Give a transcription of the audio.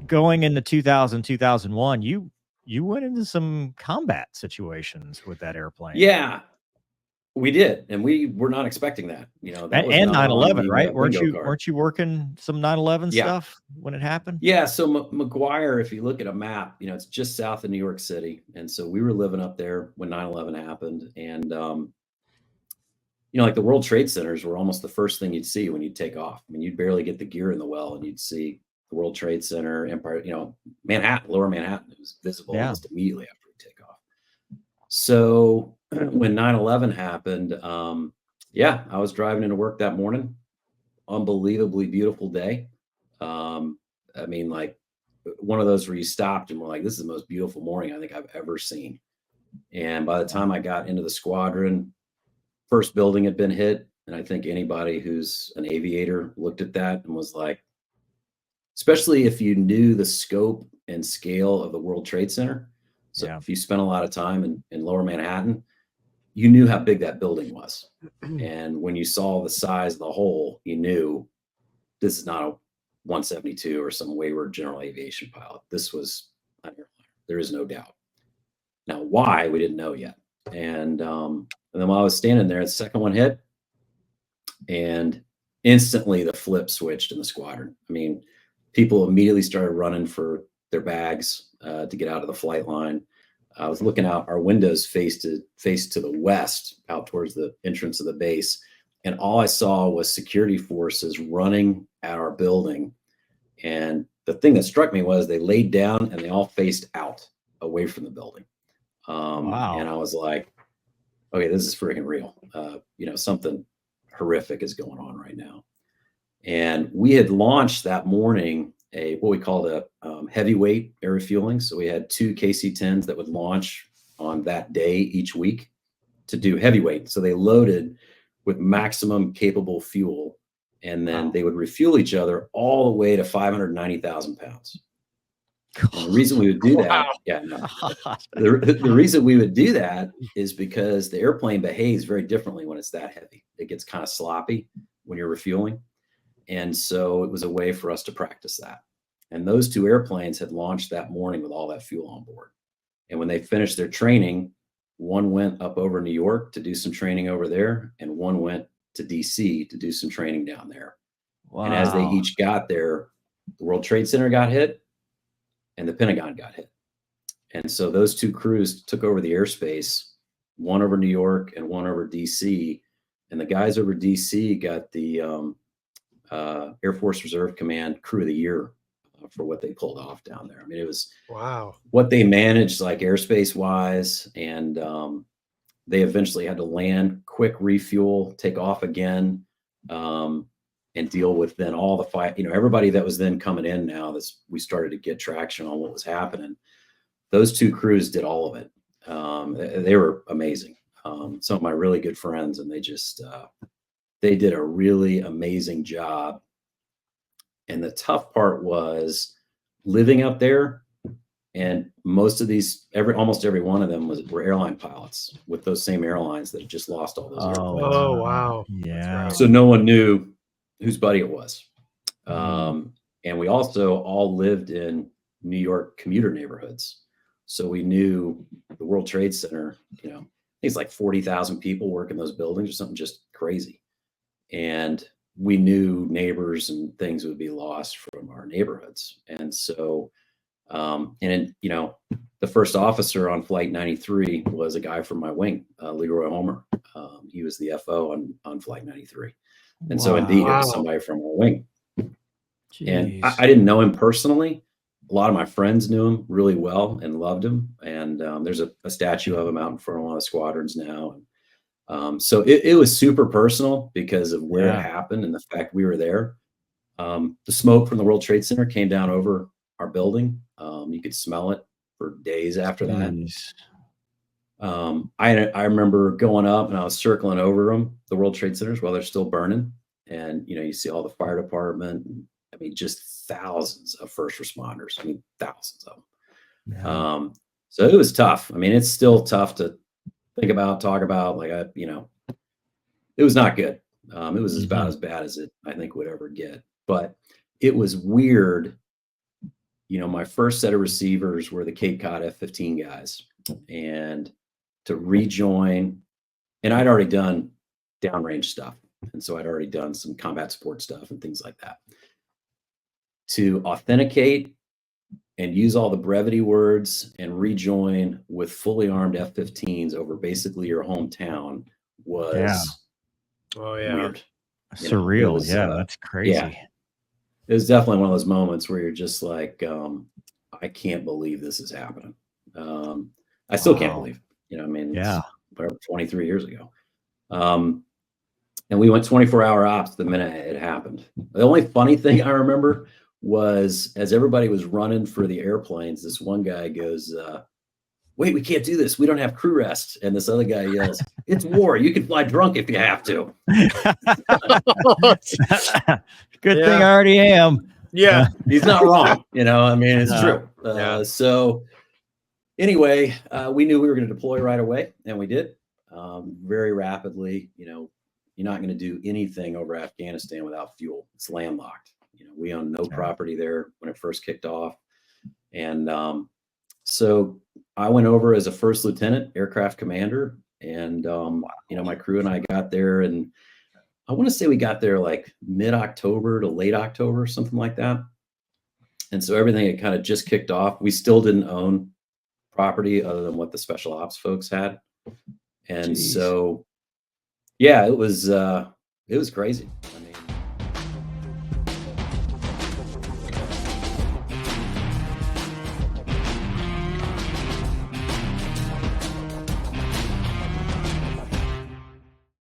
going into 2000, 2001, you went into some combat situations with that airplane. Yeah, we did, and we were not expecting that. You know, that was and not 9/11, on the, right? bingo card. Weren't you working some 9/11 Yeah. stuff when it happened? Yeah, so McGuire, if you look at a map, you know, it's just south of New York City, and so we were living up there when 9/11 happened, and you know, like the World Trade Centers were almost the first thing you'd see when you'd take off. I mean, you'd barely get the gear in the well, and you'd see the World Trade Center, Empire, you know, Manhattan, Lower Manhattan. It was visible almost immediately after we take off. So when 9/11 happened, yeah, I was driving into work that morning. Unbelievably beautiful day. I mean, like one of those where you stopped and were like, this is the most beautiful morning I think I've ever seen. And by the time I got into the squadron, first building had been hit. And I think anybody who's an aviator looked at that and was like, especially if you knew the scope and scale of the World Trade Center. So if you spent a lot of time in Lower Manhattan, you knew how big that building was. And when you saw the size of the hole, you knew this is not a 172 or some wayward general aviation pilot. This was an airliner. There is no doubt. Now, why, we didn't know yet. And then while I was standing there, the second one hit, and instantly the flip switched in the squadron. I mean, people immediately started running for their bags to get out of the flight line. I was looking out, our windows faced to the west, out towards the entrance of the base. And all I saw was security forces running at our building. And the thing that struck me was they laid down and they all faced out away from the building. Wow. And I was like, okay, this is freaking real. You know, something horrific is going on right now. And we had launched that morning what we called a heavyweight air refueling. So we had 2 KC-10s that would launch on that day each week to do heavyweight. So they loaded with maximum capable fuel, and then they would refuel each other all the way to 590,000 pounds. And the reason we would do that, the reason we would do that is because the airplane behaves very differently when it's that heavy. It gets kind of sloppy when you're refueling. And so it was a way for us to practice that. And those 2 airplanes had launched that morning with all that fuel on board. And when they finished their training, one went up over New York to do some training over there, and one went to DC to do some training down there. Wow. And as they each got there, the World Trade Center got hit and the Pentagon got hit. And so those 2 crews took over the airspace, one over New York and one over DC. And the guys over DC got the Air Force Reserve Command Crew of the Year for what they pulled off down there. I mean, it was what they managed, like airspace wise. And they eventually had to land, quick refuel, take off again, and deal with then all the fight, you know, everybody that was then coming in now that we started to get traction on what was happening. Those 2 crews did all of it. They were amazing. Some of my really good friends, and they just, they did a really amazing job. And the tough part was living up there. And most of these, almost every one of them were airline pilots with those same airlines that had just lost all those airplanes. Oh, wow. Yeah. So no one knew whose buddy it was. And we also all lived in New York commuter neighborhoods. So we knew the World Trade Center, you know, I think it's like 40,000 people work in those buildings or something just crazy. And we knew neighbors and things would be lost from our neighborhoods. And so, you know, the first officer on Flight 93 was a guy from my wing, Leroy Homer. He was the FO on Flight 93. And so indeed, it was somebody from our wing. Jeez. And I didn't know him personally. A lot of my friends knew him really well and loved him. And there's a statue of him out in front of one of the squadrons now. And so it was super personal because of where it happened and the fact we were there. The smoke from the World Trade Center came down over our building. You could smell it for days after that. I remember going up and I was circling over them, the World Trade Centers, while they're still burning. And, you know, you see all the fire department. I mean, just thousands of first responders. I mean, thousands of them. Yeah. So it was tough. I mean, it's still tough to think about, talk about. Like, you know, it was not good. It was about as bad as it, I think, would ever get. But it was weird you know, my first set of receivers were the Cape Cod F-15 guys, and to rejoin, and I'd already done downrange stuff. And so I'd already done some combat support stuff and things like that. To authenticate and use all the brevity words and rejoin with fully armed F-15s over basically your hometown was weird. Surreal. Was, that's crazy. Yeah. It was definitely one of those moments where you're just like, I can't believe this is happening. I still can't believe it. You know, I mean, it's whatever, 23 years ago. And we went 24-hour ops the minute it happened. The only funny thing I remember was as everybody was running for the airplanes, this one guy goes, wait, we can't do this. We don't have crew rest. And this other guy yells, it's war. You can fly drunk if you have to. Good thing I already am. Yeah. He's not wrong. You know, I mean, it's true. So anyway, we knew we were going to deploy right away, and we did very rapidly. You know, you're not going to do anything over Afghanistan without fuel. It's landlocked. You know, we own no property there when it first kicked off. And so I went over as a first lieutenant, aircraft commander, and you know, my crew and I got there, and I want to say we got there like mid-October to late October, something like that. And so everything had kind of just kicked off. We still didn't own property other than what the special ops folks had. And so, yeah, it was crazy. I mean,